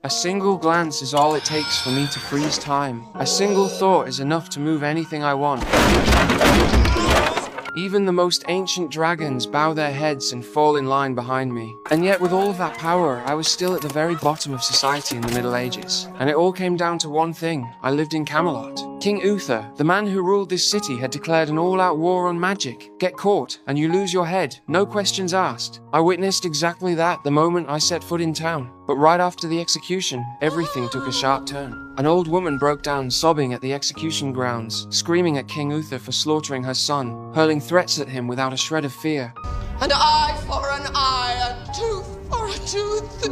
A single glance is all it takes for me to freeze time. A single thought is enough to move anything I want. Even the most ancient dragons bow their heads and fall in line behind me. And yet with all of that power, I was still at the very bottom of society in the Middle Ages. And it all came down to one thing. I lived in Camelot. King Uther, the man who ruled this city, had declared an all-out war on magic. Get caught, and you lose your head. No questions asked. I witnessed exactly that the moment I set foot in town. But right after the execution, everything took a sharp turn. An old woman broke down sobbing at the execution grounds, screaming at King Uther for slaughtering her son, hurling threats at him without a shred of fear. An eye for an eye, a tooth for a tooth,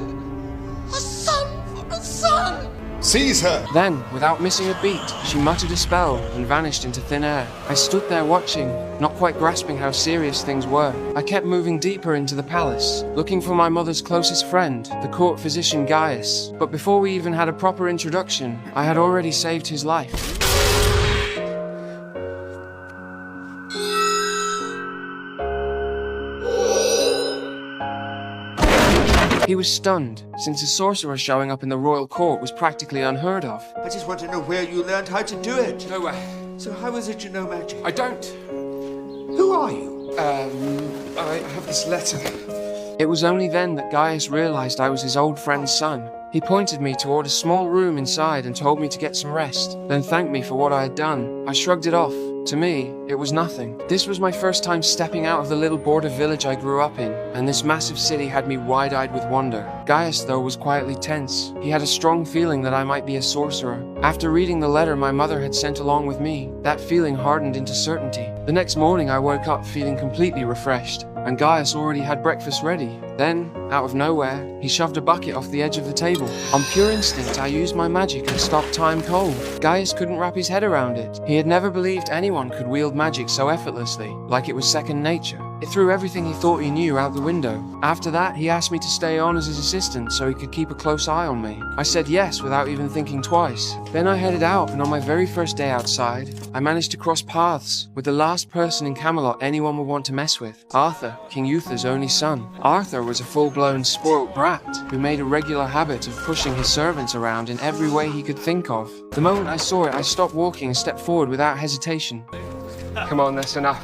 a son for a son. Seize her! Then, without missing a beat, she muttered a spell and vanished into thin air. I stood there watching, not quite grasping how serious things were. I kept moving deeper into the palace, looking for my mother's closest friend, the court physician Gaius. But before we even had a proper introduction, I had already saved his life. He was stunned, since a sorcerer showing up in the royal court was practically unheard of. I just want to know where you learned how to do it. Nowhere. So how is it you know magic? I don't. Who are you? I have this letter. It was only then that Gaius realized I was his old friend's son. He pointed me toward a small room inside and told me to get some rest, then thanked me for what I had done. I shrugged it off. To me, it was nothing. This was my first time stepping out of the little border village I grew up in, and this massive city had me wide-eyed with wonder. Gaius, though, was quietly tense. He had a strong feeling that I might be a sorcerer. After reading the letter my mother had sent along with me, that feeling hardened into certainty. The next morning I woke up feeling completely refreshed, and Gaius already had breakfast ready. Then, out of nowhere, he shoved a bucket off the edge of the table. On pure instinct, I used my magic and stopped time cold. Gaius couldn't wrap his head around it. He had never believed anyone could wield magic so effortlessly, like it was second nature. It threw everything he thought he knew out the window. After that, he asked me to stay on as his assistant so he could keep a close eye on me. I said yes without even thinking twice. Then I headed out, and on my very first day outside, I managed to cross paths with the last person in Camelot anyone would want to mess with. Arthur, King Uther's only son. Arthur was a full-blown spoilt brat who made a regular habit of pushing his servants around in every way he could think of. The moment I saw it, I stopped walking and stepped forward without hesitation. Come on, that's enough.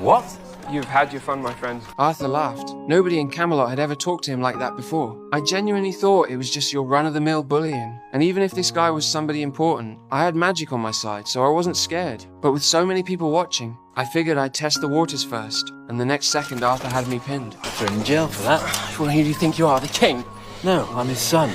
What? You've had your fun, my friend. Arthur laughed. Nobody in Camelot had ever talked to him like that before. I genuinely thought it was just your run-of-the-mill bullying. And even if this guy was somebody important, I had magic on my side, so I wasn't scared. But with so many people watching, I figured I'd test the waters first. And the next second, Arthur had me pinned. You're in jail for that. Well, who do you think you are, the king? No, I'm his son.